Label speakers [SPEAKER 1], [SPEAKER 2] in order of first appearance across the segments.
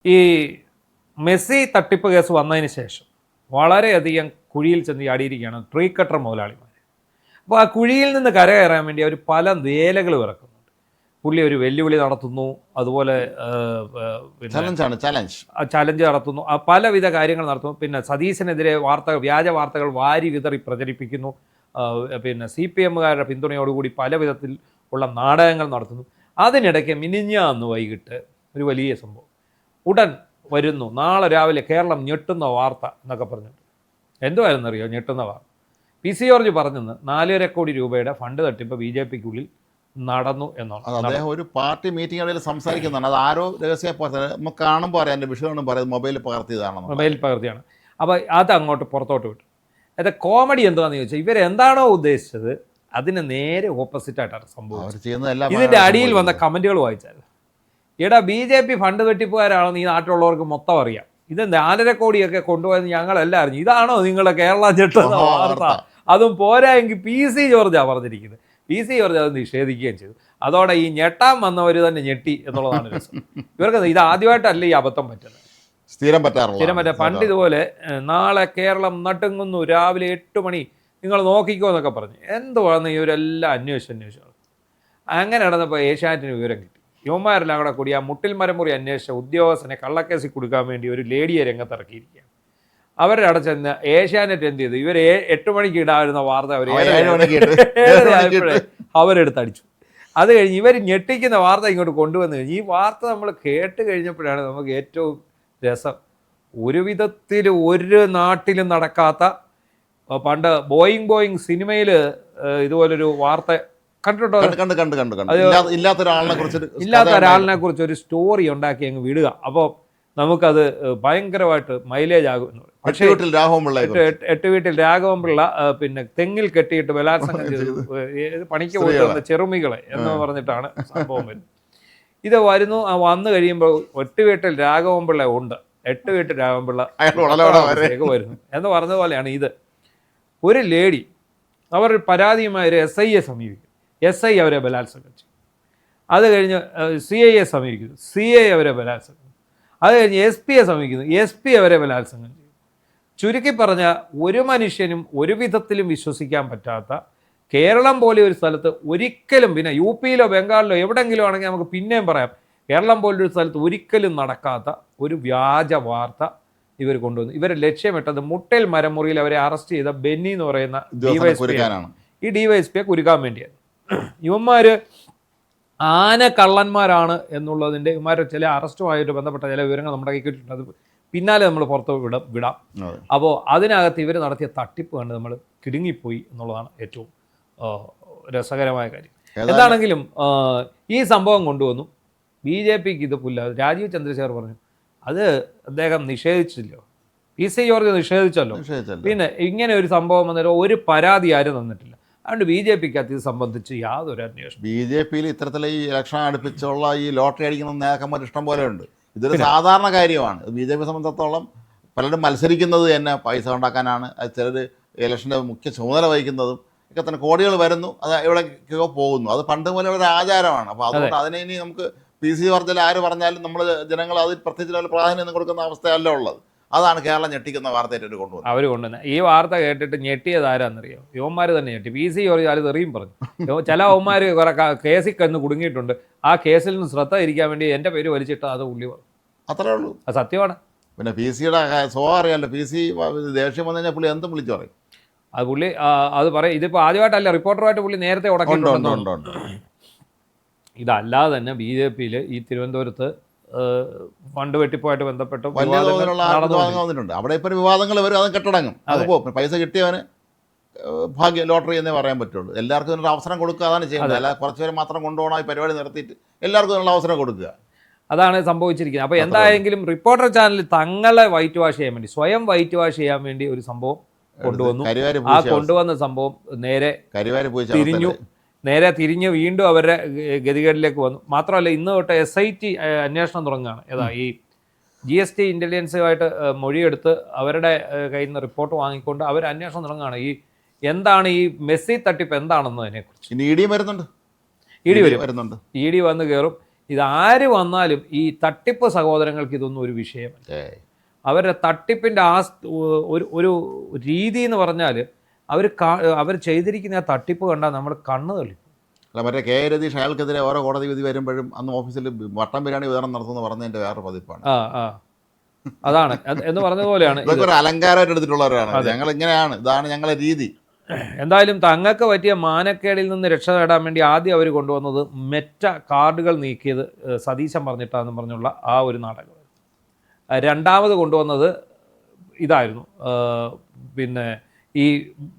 [SPEAKER 1] ഈ മെസ്സി തട്ടിപ്പ് കേസ് വന്നതിന് ശേഷം വളരെയധികം കുഴിയിൽ ചെന്ന് ചാടിയിരിക്കുകയാണ് ട്രീ കട്ടർ മുതലാളിമാർ. അപ്പോൾ ആ കുഴിയിൽ നിന്ന് കരകയറാൻ വേണ്ടി അവർ പല വേലകൾ ഇറക്കുന്നുണ്ട്. പുള്ളി ഒരു വെല്ലുവിളി നടത്തുന്നു, അതുപോലെ ചലഞ്ച് നടത്തുന്നു, പലവിധ കാര്യങ്ങൾ നടത്തുന്നു. പിന്നെ സതീശനെതിരെ വ്യാജ വാർത്തകൾ വാരി വിതറി പ്രചരിപ്പിക്കുന്നു. പിന്നെ CPM-കാരുടെ പിന്തുണയോടുകൂടി പല വിധത്തിൽ ഉള്ള നാടകങ്ങൾ നടത്തുന്നു. അതിനിടയ്ക്ക് മിനിഞ്ഞാന്ന് വൈകിട്ട് ഒരു വലിയ സംഭവം ഉടൻ വരുന്നു. നാളെ രാവിലെ കേരളം ഞെട്ടുന്ന വാർത്ത എന്നൊക്കെ പറഞ്ഞിട്ട് എന്തുവായിരുന്നറിയോ ഞെട്ടുന്ന വാർത്ത? PC ജോർജ് പറഞ്ഞെന്ന് 4.5 കോടി രൂപയുടെ ഫണ്ട് തട്ടിപ്പ് BJP-ക്കുള്ളിൽ നടന്നു എന്നാണ്.
[SPEAKER 2] അദ്ദേഹം ഒരു പാർട്ടി മീറ്റിംഗുകളിൽ സംസാരിക്കുന്നതാണ്. അത് ആരോ രഹസ്യ നമുക്ക് കാണുമ്പോൾ അറിയാം, എൻ്റെ വിഷയമാണ് പറയുന്നത്, മൊബൈലിൽ പകർത്തിയതാണ്. അപ്പോൾ അത് അങ്ങോട്ട് പുറത്തോട്ട് വിട്ടു. അത് കോമഡി എന്താണെന്ന് ചോദിച്ചാൽ ഇവരെന്താണോ ഉദ്ദേശിച്ചത് അതിന് നേരെ ഓപ്പോസിറ്റായിട്ടാണ് സംഭവിച്ചത്. ഇതിൻ്റെ അടിയിൽ വന്ന കമൻറ്റുകൾ വായിച്ചാൽ, എടാ BJP ഫണ്ട് വെട്ടിപ്പുകാരാണെന്ന് ഈ നാട്ടിലുള്ളവർക്ക് മൊത്തം അറിയാം. ഇത് 4.5 കോടിയൊക്കെ കൊണ്ടുപോയത് ഞങ്ങളെല്ലാം അറിഞ്ഞു. ഇതാണോ നിങ്ങളുടെ കേരള ഞെട്ടുന്ന വാർത്ത? അതും പോരായെങ്കിൽ PC ജോർജാണ് പറഞ്ഞിരിക്കുന്നത്. PC ജോർജ് അത് നിഷേധിക്കുകയും ചെയ്തു. അതോടെ ഈ ഞെട്ടാൻ വന്നവർ തന്നെ ഞെട്ടി എന്നുള്ളതാണ് രസം. ഇവർക്ക് ഇത് ആദ്യമായിട്ടല്ല ഈ അബദ്ധം പറ്റുന്നത്, സ്ഥിരം പറ്റാറില്ല. പണ്ട് ഇതുപോലെ നാളെ കേരളം നടുങ്ങുന്നു, രാവിലെ 8 മണി നിങ്ങൾ നോക്കിക്കോ എന്നൊക്കെ പറഞ്ഞു എന്തുവാന്ന് ഇവരെല്ലാം അന്വേഷിച്ചു. അങ്ങനെ നടന്നപ്പോൾ ഏഷ്യാനെറ്റിന് വിവരം കിട്ടി. യുവമാരെല്ലാം കൂടെ കൂടി ആ മുട്ടിൽ മരമുറി അന്വേഷിച്ച ഉദ്യോഗസ്ഥനെ കള്ളക്കേസിൽ കൊടുക്കാൻ വേണ്ടി ഒരു ലേഡിയെ രംഗത്തിറക്കിയിരിക്കുകയാണ്. അവരുടെ അവിടെ ചെന്ന് ഏഷ്യാനെറ്റ് എന്ത് ചെയ്തു? ഇവർ 8 മണിക്ക് ഇടാവുന്ന വാർത്ത അവർ 7 മണിക്ക് അവരെടുത്തടിച്ചു. അത് കഴിഞ്ഞ് ഇവർ ഞെട്ടിക്കുന്ന വാർത്ത ഇങ്ങോട്ട് കൊണ്ടുവന്നു കഴിഞ്ഞു. ഈ വാർത്ത നമ്മൾ കേട്ട് കഴിഞ്ഞപ്പോഴാണ് നമുക്ക് ഏറ്റവും രസം. ഒരു വിധത്തിൽ ഒരു നാട്ടിലും നടക്കാത്ത, പണ്ട് ബോയിങ് സിനിമയിൽ ഇതുപോലൊരു വാർത്ത കണ്ടിട്ടുണ്ടോ? ഇല്ലാത്ത ഒരാളിനെ കുറിച്ച് ഒരു സ്റ്റോറി ഉണ്ടാക്കി അങ്ങ് വിടുക. അപ്പോൾ നമുക്കത് ഭയങ്കരമായിട്ട് മൈലേജ് ആകും എന്ന് പറയും. പക്ഷേ 8 വീട്ടിൽ രാഘവൻപിള്ള പിന്നെ തെങ്ങിൽ കെട്ടിയിട്ട് ബലാത്സംഗം ചെയ്തു പണിക്ക് പോയിട്ട് ചെറുമികളെ എന്ന് പറഞ്ഞിട്ടാണ് സംഭവം വരുന്നത്. ഇത് വരുന്നു. വന്നു കഴിയുമ്പോൾ 8 വീട്ടിൽ രാഘവൻപിള്ള ഉണ്ട്, 8 വീട്ടിൽ രാഘവൻപിള്ള വരുന്നു എന്ന് പറഞ്ഞതുപോലെയാണ് ഇത്. ഒരു ലേഡി അവർ പരാതിയുമായി ഒരു SIയെ സമീപിക്കും, SI അവരെ ബലാത്സംഗം ചെയ്യും. അത് കഴിഞ്ഞ് CIയെ സമീപിക്കുന്നു, CI അവരെ ബലാത്സംഗം. അത് കഴിഞ്ഞ് SP-യെ സമീപിക്കുന്നു, SP അവരെ ബലാത്സംഗം ചെയ്യും. ചുരുക്കി പറഞ്ഞ ഒരു മനുഷ്യനും ഒരു വിധത്തിലും വിശ്വസിക്കാൻ പറ്റാത്ത, കേരളം പോലെ ഒരു സ്ഥലത്ത് ഒരിക്കലും, പിന്നെ UP-യിലോ ബംഗാളിലോ എവിടെയെങ്കിലും ആണെങ്കിൽ നമുക്ക് പിന്നെയും പറയാം, കേരളം പോലൊരു സ്ഥലത്ത് ഒരിക്കലും നടക്കാത്ത ഒരു വ്യാജ വാർത്ത ഇവർ കൊണ്ടുവന്നു. ഇവരെ ലക്ഷ്യമിട്ടത് മുട്ടൽ മരമുറിയിൽ അവരെ അറസ്റ്റ് ചെയ്ത ബെന്നി എന്ന് പറയുന്ന DYSP-യാണ്. ഈ DYSP-യെ കുരുക്കാൻ വേണ്ടിയാണ്. ഇവന്മാർ ആന കള്ളന്മാരാണ് എന്നുള്ളതിൻ്റെ ഇവന്മാർ ചില അറസ്റ്റുമായിട്ട് ബന്ധപ്പെട്ട ചില വിവരങ്ങൾ നമ്മുടെ കൈ കിട്ടിയിട്ടുണ്ട്. അത് പിന്നാലെ നമ്മൾ പുറത്ത് വിടാം. അപ്പോൾ അതിനകത്ത് ഇവർ നടത്തിയ തട്ടിപ്പ് കണ്ട് നമ്മൾ കിടുങ്ങിപ്പോയി എന്നുള്ളതാണ് ഏറ്റവും രസകരമായ കാര്യം. എന്താണെങ്കിലും ഈ സംഭവം കൊണ്ടുവന്നു. BJP-ക്ക് ഇത് പുല്ല. രാജീവ് ചന്ദ്രശേഖർ പറഞ്ഞു അത് അദ്ദേഹം നിഷേധിച്ചില്ലോ, PC ജോർജ് നിഷേധിച്ചല്ലോ. പിന്നെ ഇങ്ങനെ ഒരു സംഭവം വന്നിട്ട് ഒരു പരാതി ആരും തന്നിട്ടില്ല. അതുകൊണ്ട് BJP-ക്ക് ഇത് സംബന്ധിച്ച് യാതൊരു അന്വേഷണം. BJP-യിൽ ഇത്തരത്തിൽ ഈ ഇലക്ഷൻ അടുപ്പിച്ചുള്ള ഈ ലോട്ടറി അടിക്കുന്ന നേതാക്കന്മാർ ഇഷ്ടം പോലെ ഉണ്ട്. ഇതൊരു സാധാരണ കാര്യമാണ്. BJP സംബന്ധിച്ചിടത്തോളം പലരും മത്സരിക്കുന്നത് തന്നെ പൈസ ഉണ്ടാക്കാനാണ്. അത് ചിലർ ഇലക്ഷൻ്റെ മുഖ്യ ചുമതല വഹിക്കുന്നതും ഒക്കെ തന്നെ കോടികൾ വരുന്നു, അത് എവിടേക്കോ പോകുന്നു. അത് പണ്ട് പോലെ ഒരു ആചാരമാണ്. അപ്പോൾ അതുകൊണ്ട് അതിനെ ഇനി നമുക്ക് PC ജോർജിൽ ആര് പറഞ്ഞാലും നമ്മൾ ജനങ്ങൾ അതിൽ പ്രത്യേകിച്ച് പ്രാധാന്യം കൊടുക്കുന്ന അവസ്ഥയല്ല ഉള്ളത്. അതാണ് കേരളം ഞെട്ടിക്കുന്ന വാർത്തയായിട്ട് കൊണ്ടുവന്നത്.
[SPEAKER 1] അവർ കൊണ്ടുവന്നത് ഈ വാർത്ത കേട്ടിട്ട് ഞെട്ടിയത് ആരാന്നറിയോ? യുവന്മാർ തന്നെ ഞെട്ടി. PC ജോർജ് അത് തെറിയും പറഞ്ഞു. ചില യുവന്മാർ കുറെ കേസിൽ കന്ന് കുടുങ്ങിയിട്ടുണ്ട്. ആ കേസിൽ നിന്ന് ശ്രദ്ധ ഇരിക്കാൻ വേണ്ടി എൻ്റെ പേര് വലിച്ചിട്ട് അത് പുള്ളി പറഞ്ഞു.
[SPEAKER 2] അത്രേ ഉള്ളൂ.
[SPEAKER 1] അത് സത്യമാണ്.
[SPEAKER 2] പിന്നെ PC-യുടെ സ്വഭാവം അറിയാമല്ലോ. PC ദേഷ്യം വന്നു കഴിഞ്ഞാൽ പുള്ളി എന്തും വിളിച്ചു പറയും.
[SPEAKER 1] അത് പുള്ളി അത് പറയും. ഇതിപ്പോൾ ആദ്യമായിട്ടല്ല, റിപ്പോർട്ടറുമായിട്ട് പുള്ളി നേരത്തെ ഉടക്കിയിട്ടുണ്ടോ. ഇതല്ലാതെ തന്നെ BJP-യിൽ ഈ തിരുവനന്തപുരത്ത് ഫണ്ട് വെട്ടിപ്പുമായിട്ട് ബന്ധപ്പെട്ട്
[SPEAKER 2] വലിയ തോതിലുള്ള വന്നിട്ടുണ്ട്. അവിടെ ഇപ്പോൾ വിവാദങ്ങൾ വരും, അത് കെട്ടടങ്ങും. അതിപ്പോൾ പൈസ കിട്ടിയവന് ഭാഗ്യം ലോട്ടറി എന്നേ പറയാൻ പറ്റുള്ളൂ. എല്ലാവർക്കും ഇതിനൊരു അവസരം കൊടുക്കുക, അതാണ് ചെയ്യുന്നത്. അല്ല കുറച്ച് പേര് മാത്രം കൊണ്ടുപോകണം ഈ പരിപാടി നിർത്തിയിട്ട് എല്ലാവർക്കും ഇതിനുള്ള അവസരം കൊടുക്കുക,
[SPEAKER 1] അതാണ് സംഭവിച്ചിരിക്കുന്നത്. അപ്പോൾ എന്തായെങ്കിലും റിപ്പോർട്ടർ ചാനൽ തങ്ങളെ വൈറ്റ് വാഷ് ചെയ്യാൻ വേണ്ടി, സ്വയം വൈറ്റ് വാഷ് ചെയ്യാൻ വേണ്ടി ഒരു സംഭവം കൊണ്ടുവന്നു. ആ കൊണ്ടുവന്ന സംഭവം നേരെ തിരിഞ്ഞ് വീണ്ടും അവരുടെ ഗതികേടിലേക്ക് വന്നു. മാത്രമല്ല ഇന്ന് തൊട്ട് SIT അന്വേഷണം തുടങ്ങുകയാണ്. ഈ GST ഇൻ്റലിജൻസുമായിട്ട് മൊഴിയെടുത്ത് അവരുടെ കയ്യിൽ നിന്ന് റിപ്പോർട്ട് വാങ്ങിക്കൊണ്ട് അവർ അന്വേഷണം തുടങ്ങുകയാണ്. എന്താണ് ഈ മെസ്സി തട്ടിപ്പ് എന്താണെന്നതിനെക്കുറിച്ച്.
[SPEAKER 2] ED വരുന്നുണ്ട്.
[SPEAKER 1] ED വന്ന് കയറും. ഇതാര് വന്നാലും ഈ തട്ടിപ്പ് സഹോദരങ്ങൾക്ക് ഇതൊന്നും ഒരു വിഷയമല്ല. അവരുടെ തട്ടിപ്പിൻ്റെ ഒരു രീതി എന്ന് പറഞ്ഞാൽ അവർ ചെയ്തിരിക്കുന്ന ആ തട്ടിപ്പ് കണ്ടാൽ നമ്മുടെ കണ്ണ് തള്ളി.
[SPEAKER 2] അല്ല, മറ്റേ കെ രതീഷ് അയാൾക്കെതിരെ ഓരോ കോടതി വിധി വരുമ്പോഴും അന്ന് ഓഫീസിൽ മട്ടൻ ബിരിയാണി വിതരണം നടത്തുമെന്ന് പറഞ്ഞതിൻ്റെ വേറെ പതിപ്പാണ്.
[SPEAKER 1] അതാണ് എന്ന് പറഞ്ഞതുപോലെയാണ്.
[SPEAKER 2] ഇതൊക്കെ ഒരു അലങ്കാരമായിട്ട് എടുത്തിട്ടുള്ളവരാണ്. ഞങ്ങൾ ഇങ്ങനെയാണ്, ഇതാണ് ഞങ്ങളുടെ രീതി.
[SPEAKER 1] എന്തായാലും തങ്ങൾക്ക് പറ്റിയ മാനക്കേടിൽ നിന്ന് രക്ഷ നേടാൻ വേണ്ടി ആദ്യം അവർ കൊണ്ടുവന്നത് മെറ്റ കാർഡുകൾ നീക്കിയത് സതീശൻ പറഞ്ഞിട്ടാണെന്ന് പറഞ്ഞുള്ള ആ ഒരു നാടകം. രണ്ടാമത് കൊണ്ടുവന്നത് ഇതായിരുന്നു, പിന്നെ ഈ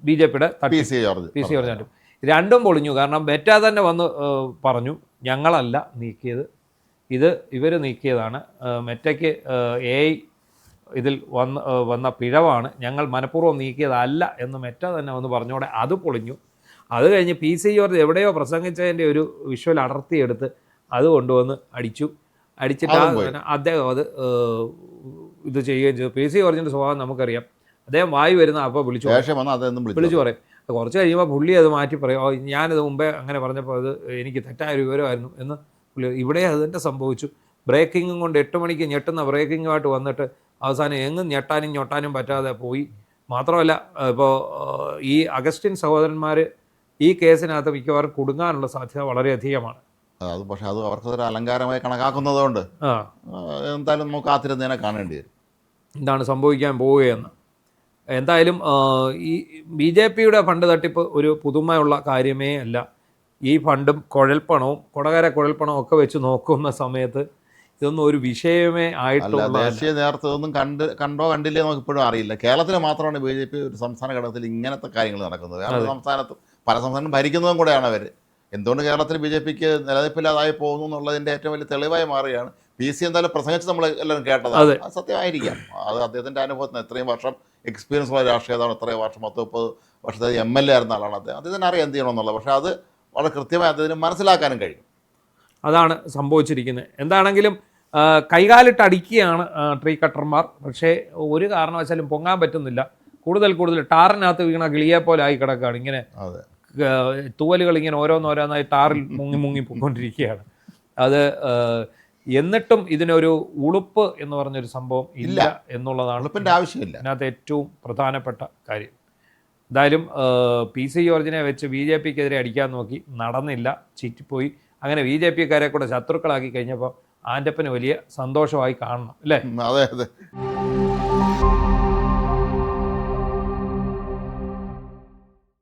[SPEAKER 1] BJPയുടെ
[SPEAKER 2] പി സി ജോർജ്.
[SPEAKER 1] രണ്ടും പൊളിഞ്ഞു. കാരണം മെറ്റ തന്നെ വന്ന് പറഞ്ഞു ഞങ്ങളല്ല നീക്കിയത്, ഇത് ഇവർ നീക്കിയതാണ്, മെറ്റയ്ക്ക് AI ഇതിൽ വന്ന പിഴവാണ്, ഞങ്ങൾ മനഃപൂർവ്വം നീക്കിയതല്ല എന്ന് മെറ്റ തന്നെ വന്ന് പറഞ്ഞോടെ അത് പൊളിഞ്ഞു. അത് കഴിഞ്ഞ് PC ജോർജ് എവിടെയോ പ്രസംഗിച്ചതിൻ്റെ ഒരു വിഷ്വൽ അടർത്തിയെടുത്ത് അത് കൊണ്ടുവന്ന് അടിച്ചിട്ട് അദ്ദേഹം അത് ഇത് ചെയ്യുകയും ചെയ്തു. PC ജോർജിൻ്റെ സ്വഭാവം നമുക്കറിയാം. അദ്ദേഹം വായി വരുന്ന അപ്പോൾ വിളിച്ചു പറയും. കുറച്ച് കഴിയുമ്പോൾ പുള്ളി അത് മാറ്റി പറയും, ഞാനിത് മുമ്പേ അങ്ങനെ പറഞ്ഞപ്പോൾ അത് എനിക്ക് തെറ്റായ ഒരു വിവരമായിരുന്നു എന്ന് പുള്ളി. ഇവിടെ അത് തന്നെ സംഭവിച്ചു. ബ്രേക്കിങ്ങും കൊണ്ട് 8 മണിക്ക് ഞെട്ടുന്ന ബ്രേക്കിങ്ങുമായിട്ട് വന്നിട്ട് അവസാനം എങ്ങും ഞൊട്ടാനും പറ്റാതെ പോയി. മാത്രമല്ല ഇപ്പോൾ ഈ അഗസ്റ്റിൻ സഹോദരന്മാർ ഈ കേസിനകത്ത് മിക്കവാറും കുടുങ്ങാനുള്ള സാധ്യത വളരെയധികമാണ്.
[SPEAKER 2] അത് പക്ഷേ അത് അവർക്കൊരു അലങ്കാരമായി കണക്കാക്കുന്നതുകൊണ്ട് എന്തായാലും നമുക്ക് കാത്തിരുന്നതിനെ കാണേണ്ടി വരും
[SPEAKER 1] എന്താണ് സംഭവിക്കാൻ പോവുകയെന്ന്. എന്തായാലും ഈ BJPയുടെ ഫണ്ട് തട്ടിപ്പ് ഒരു പുതുമയുള്ള കാര്യമേ അല്ല. ഈ ഫണ്ടും കുഴൽപ്പണവും കൊടകര കുഴൽപ്പണവും ഒക്കെ വെച്ച് നോക്കുന്ന സമയത്ത് ഇതൊന്നും ഒരു വിഷയമേ ആയിട്ടുള്ള
[SPEAKER 2] ദേശീയ നേതൃത്വം കണ്ടോ കണ്ടില്ലേ നമുക്ക് ഇപ്പോഴും അറിയില്ല. കേരളത്തിൽ മാത്രമാണ് BJP ഒരു സംസ്ഥാന ഘടകത്തിൽ ഇങ്ങനത്തെ കാര്യങ്ങൾ നടക്കുന്നത്. വേറെ സംസ്ഥാനത്തും പല സംസ്ഥാനം ഭരിക്കുന്നതും കൂടെയാണ് അവർ. എന്തുകൊണ്ട് കേരളത്തിൽ BJPക്ക് നിലനിൽപ്പില്ലാതായി പോകുന്നു എന്നുള്ളതിൻ്റെ ഏറ്റവും വലിയ തെളിവായി മാറുകയാണ്. PC എന്തായാലും പ്രസംഗിച്ച് നമ്മൾ എല്ലാവരും കേട്ടത് അത് സത്യമായിരിക്കാം. അത് അദ്ദേഹത്തിൻ്റെ അനുഭവത്തിന് എത്രയും വർഷം എക്സ്പീരിയൻസ് ഉള്ള രാഷ്ട്രീയതാണ്. എത്രയും വർഷം 30 വർഷത്തെ MLA ആയിരുന്ന ആളാണ് അദ്ദേഹത്തിന് അറിയാം എന്ത് ചെയ്യണമെന്നുള്ളത്. പക്ഷേ അത് വളരെ കൃത്യമായി അദ്ദേഹത്തിന് മനസ്സിലാക്കാനും കഴിയും.
[SPEAKER 1] അതാണ് സംഭവിച്ചിരിക്കുന്നത്. എന്താണെങ്കിലും കൈകാലിട്ട് അടിക്കുകയാണ് ട്രീ കട്ടർമാർ. പക്ഷേ ഒരു കാരണവശാലും പൊങ്ങാൻ പറ്റുന്നില്ല. കൂടുതൽ ടാറിനകത്ത് വീണ കിളിയെ പോലെ ആയി കിടക്കുകയാണ്. ഇങ്ങനെ തൂവലുകൾ ഇങ്ങനെ ഓരോന്നോരോന്നായി ടാറിൽ മുങ്ങി പൊയ്ക്കൊണ്ടിരിക്കുകയാണ്. അത് എന്നിട്ടും ഇതിനൊരു ഉളുപ്പ് എന്ന് പറഞ്ഞൊരു സംഭവം ഇല്ല എന്നുള്ളതാണ്.
[SPEAKER 2] ഉളുപ്പിൻ്റെ ആവശ്യമില്ല.
[SPEAKER 1] അതിനകത്ത് ഏറ്റവും പ്രധാനപ്പെട്ട കാര്യം. എന്തായാലും PC ജോർജിനെ വെച്ച് BJPക്കെതിരെ അടിക്കാൻ നോക്കി, നടന്നില്ല, ചീറ്റിപ്പോയി. അങ്ങനെ BJPക്കാരെ കൂടെ ശത്രുക്കളാക്കി കഴിഞ്ഞപ്പോൾ ആൻ്റപ്പന് വലിയ സന്തോഷമായി കാണണം, അല്ലേ?
[SPEAKER 2] അതെ.